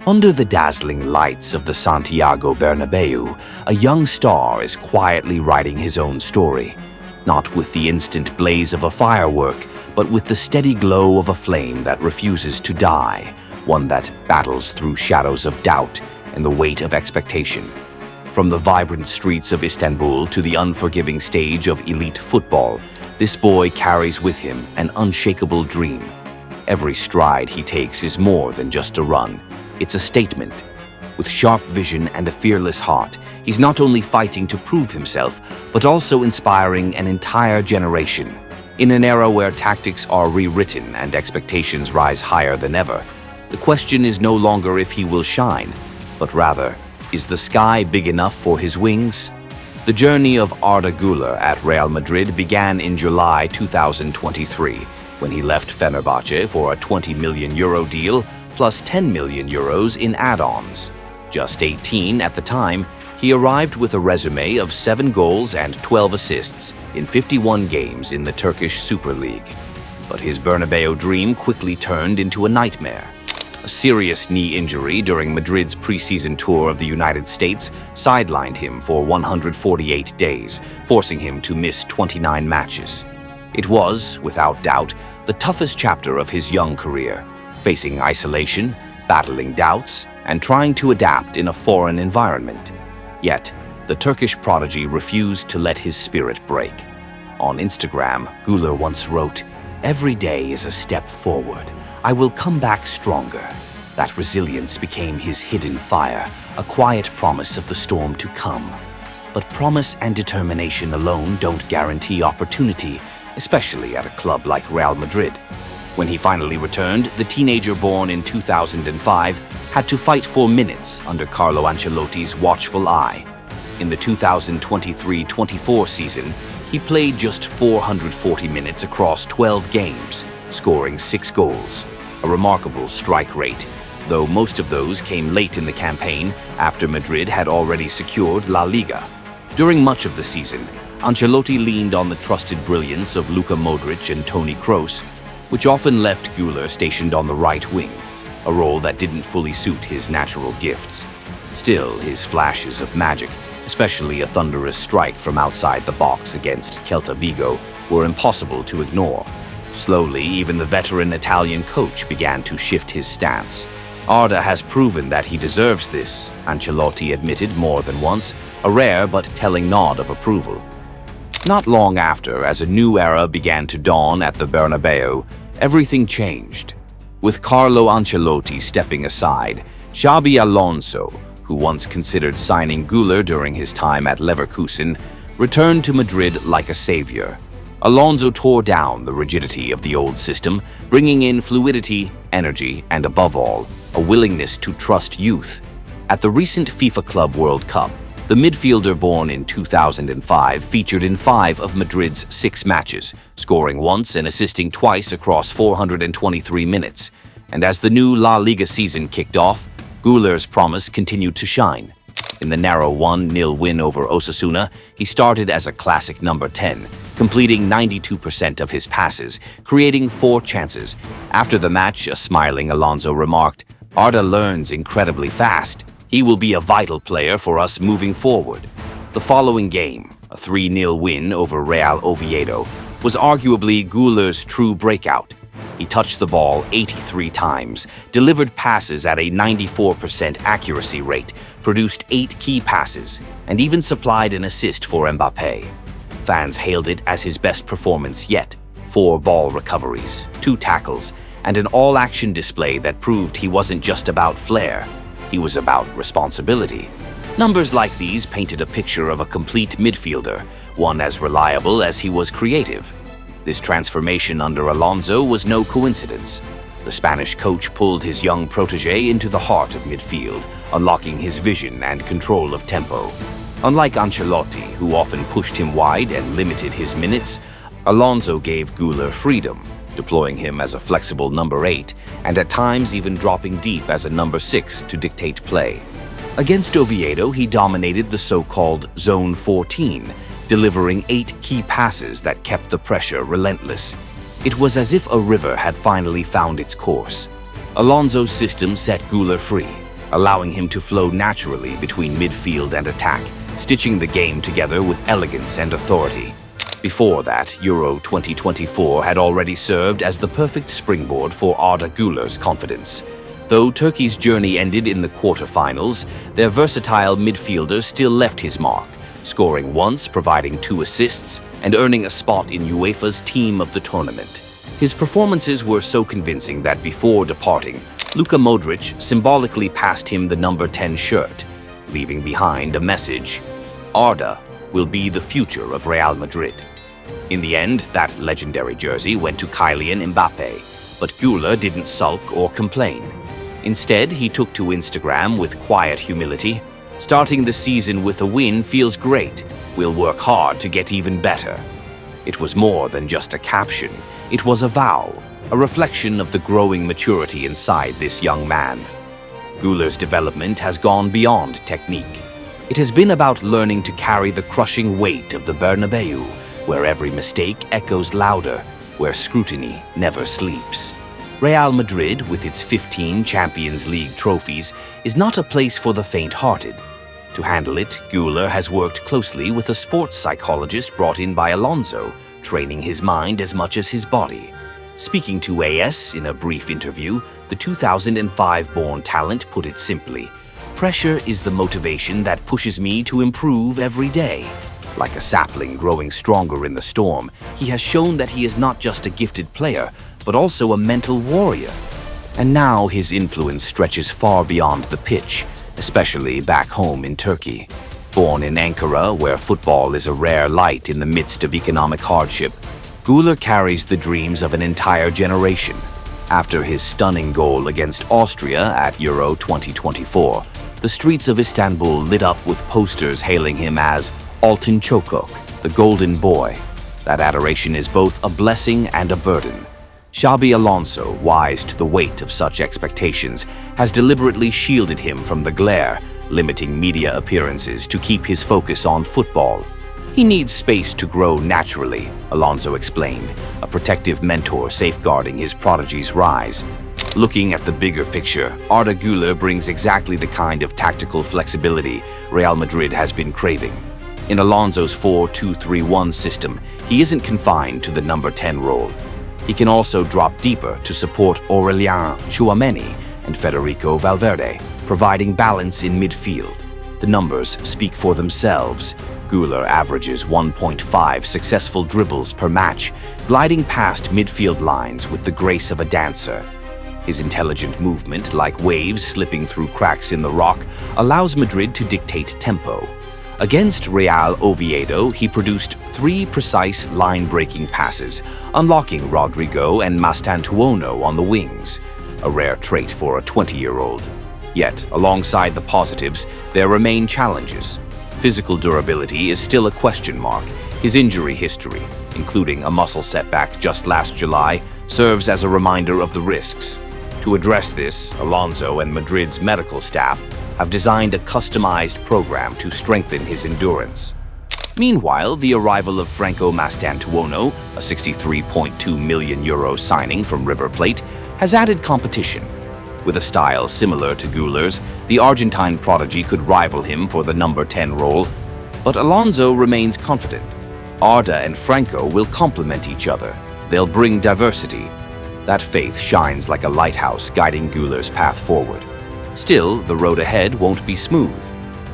Under the dazzling lights of the Santiago Bernabéu, a young star is quietly writing his own story, not with the instant blaze of a firework, but with the steady glow of a flame that refuses to die, one that battles through shadows of doubt and the weight of expectation. From the vibrant streets of Istanbul to the unforgiving stage of elite football, this boy carries with him an unshakable dream. Every stride he takes is more than just a run. It's a statement. With sharp vision and a fearless heart, he's not only fighting to prove himself, but also inspiring an entire generation. In an era where tactics are rewritten and expectations rise higher than ever, the question is no longer if he will shine, but rather, is the sky big enough for his wings? The journey of Arda Güler at Real Madrid began in July 2023, when he left Fenerbahce for a €20 million deal plus €10 million in add-ons. Just 18 at the time, he arrived with a resume of 7 goals and 12 assists in 51 games in the Turkish Super League. But his Bernabéu dream quickly turned into a nightmare. A serious knee injury during Madrid's preseason tour of the United States sidelined him for 148 days, forcing him to miss 29 matches. It was, without doubt, the toughest chapter of his young career, facing isolation, battling doubts, and trying to adapt in a foreign environment. Yet, the Turkish prodigy refused to let his spirit break. On Instagram, Guler once wrote, "Every day is a step forward. I will come back stronger." That resilience became his hidden fire, a quiet promise of the storm to come. But promise and determination alone don't guarantee opportunity, especially at a club like Real Madrid. When he finally returned, the teenager born in 2005 had to fight for minutes under Carlo Ancelotti's watchful eye. In the 2023-24 season, he played just 440 minutes across 12 games, scoring 6 goals, a remarkable strike rate, though most of those came late in the campaign after Madrid had already secured La Liga. During much of the season, Ancelotti leaned on the trusted brilliance of Luka Modric and Toni Kroos, which often left Guler stationed on the right wing, a role that didn't fully suit his natural gifts. Still, his flashes of magic, especially a thunderous strike from outside the box against Celta Vigo, were impossible to ignore. Slowly, even the veteran Italian coach began to shift his stance. Arda has proven that he deserves this, Ancelotti admitted more than once, a rare but telling nod of approval. Not long after, as a new era began to dawn at the Bernabéu, everything changed. With Carlo Ancelotti stepping aside, Xabi Alonso, who once considered signing Guler during his time at Leverkusen, returned to Madrid like a savior. Alonso tore down the rigidity of the old system, bringing in fluidity, energy, and above all, a willingness to trust youth. At the recent FIFA Club World Cup, the midfielder born in 2005 featured in 5 of Madrid's 6 matches, scoring once and assisting twice across 423 minutes. And as the new La Liga season kicked off, Guler's promise continued to shine. In the narrow 1-0 win over Osasuna, he started as a classic number 10, completing 92% of his passes, creating 4 chances. After the match, a smiling Alonso remarked, "Arda learns incredibly fast. He will be a vital player for us moving forward." The following game, a 3-0 win over Real Oviedo, was arguably Guler's true breakout. He touched the ball 83 times, delivered passes at a 94% accuracy rate, produced 8 key passes, and even supplied an assist for Mbappé. Fans hailed it as his best performance yet. 4 ball recoveries, 2 tackles, and an all-action display that proved he wasn't just about flair. He was about responsibility. Numbers like these painted a picture of a complete midfielder, one as reliable as he was creative. This transformation under Alonso was no coincidence. The Spanish coach pulled his young protege into the heart of midfield, unlocking his vision and control of tempo. Unlike Ancelotti, who often pushed him wide and limited his minutes, Alonso gave Guler freedom, deploying him as a flexible number 8, and at times even dropping deep as a number 6 to dictate play. Against Oviedo, he dominated the so-called Zone 14, delivering 8 key passes that kept the pressure relentless. It was as if a river had finally found its course. Alonso's system set Guler free, allowing him to flow naturally between midfield and attack, stitching the game together with elegance and authority. Before that, Euro 2024 had already served as the perfect springboard for Arda Güler's confidence. Though Turkey's journey ended in the quarterfinals, their versatile midfielder still left his mark, scoring once, providing 2 assists, and earning a spot in UEFA's team of the tournament. His performances were so convincing that before departing, Luka Modric symbolically passed him the number 10 shirt, leaving behind a message: Arda will be the future of Real Madrid. In the end, that legendary jersey went to Kylian Mbappe, but Guler didn't sulk or complain. Instead, he took to Instagram with quiet humility. Starting the season with a win feels great. We'll work hard to get even better. It was more than just a caption. It was a vow, a reflection of the growing maturity inside this young man. Guler's development has gone beyond technique. It has been about learning to carry the crushing weight of the Bernabéu, where every mistake echoes louder, where scrutiny never sleeps. Real Madrid, with its 15 Champions League trophies, is not a place for the faint-hearted. To handle it, Guler has worked closely with a sports psychologist brought in by Alonso, training his mind as much as his body. Speaking to AS in a brief interview, the 2005-born talent put it simply: pressure is the motivation that pushes me to improve every day. Like a sapling growing stronger in the storm, he has shown that he is not just a gifted player, but also a mental warrior. And now his influence stretches far beyond the pitch, especially back home in Turkey. Born in Ankara, where football is a rare light in the midst of economic hardship, Guler carries the dreams of an entire generation. After his stunning goal against Austria at Euro 2024, the streets of Istanbul lit up with posters hailing him as Altın Çocuk, the Golden Boy. That adoration is both a blessing and a burden. Xabi Alonso, wise to the weight of such expectations, has deliberately shielded him from the glare, limiting media appearances to keep his focus on football. He needs space to grow naturally, Alonso explained, a protective mentor safeguarding his prodigy's rise. Looking at the bigger picture, Arda Güler brings exactly the kind of tactical flexibility Real Madrid has been craving. In Alonso's 4-2-3-1 system, he isn't confined to the number 10 role. He can also drop deeper to support Aurelien Tchouameni and Federico Valverde, providing balance in midfield. The numbers speak for themselves. Guler averages 1.5 successful dribbles per match, gliding past midfield lines with the grace of a dancer. His intelligent movement, like waves slipping through cracks in the rock, allows Madrid to dictate tempo. Against Real Oviedo, he produced 3 precise line-breaking passes, unlocking Rodrigo and Mastantuono on the wings, a rare trait for a 20-year-old. Yet, alongside the positives, there remain challenges. Physical durability is still a question mark. His injury history, including a muscle setback just last July, serves as a reminder of the risks. To address this, Alonso and Madrid's medical staff have designed a customized program to strengthen his endurance. Meanwhile, the arrival of Franco Mastantuono, a €63.2 million signing from River Plate, has added competition. With a style similar to Guler's, the Argentine prodigy could rival him for the number 10 role, but Alonso remains confident. Arda and Franco will complement each other. They'll bring diversity. That faith shines like a lighthouse guiding Guler's path forward. Still, the road ahead won't be smooth.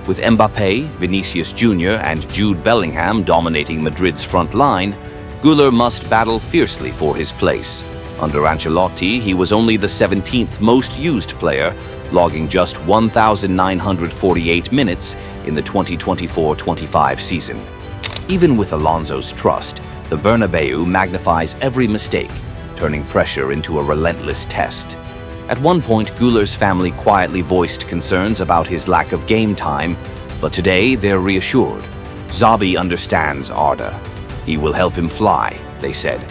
With Mbappe, Vinicius Jr., and Jude Bellingham dominating Madrid's front line, Guler must battle fiercely for his place. Under Ancelotti, he was only the 17th most used player, logging just 1,948 minutes in the 2024-25 season. Even with Alonso's trust, the Bernabéu magnifies every mistake, turning pressure into a relentless test. At one point, Guler's family quietly voiced concerns about his lack of game time, but today they're reassured. Xabi understands Arda. He will help him fly, they said.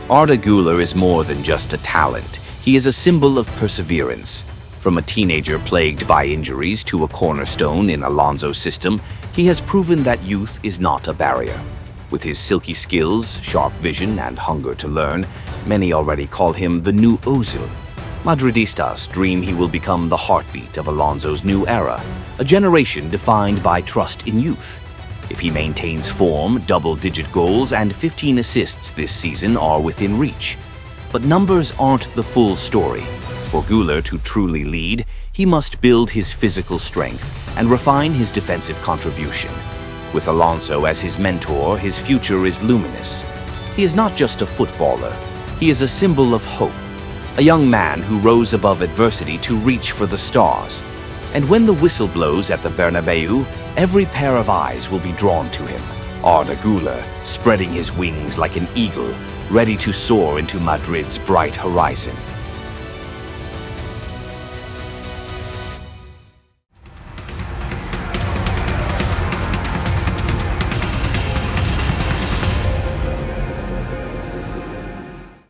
Arda Güler is more than just a talent. He is a symbol of perseverance. From a teenager plagued by injuries to a cornerstone in Alonso's system, he has proven that youth is not a barrier. With his silky skills, sharp vision, and hunger to learn, many already call him the new Ozil. Madridistas dream he will become the heartbeat of Alonso's new era, a generation defined by trust in youth. If he maintains form, double-digit goals and 15 assists this season are within reach. But numbers aren't the full story. For Guler to truly lead, he must build his physical strength and refine his defensive contribution. With Alonso as his mentor, his future is luminous. He is not just a footballer, he is a symbol of hope. A young man who rose above adversity to reach for the stars. And when the whistle blows at the Bernabéu, every pair of eyes will be drawn to him. Arda Güler, spreading his wings like an eagle, ready to soar into Madrid's bright horizon.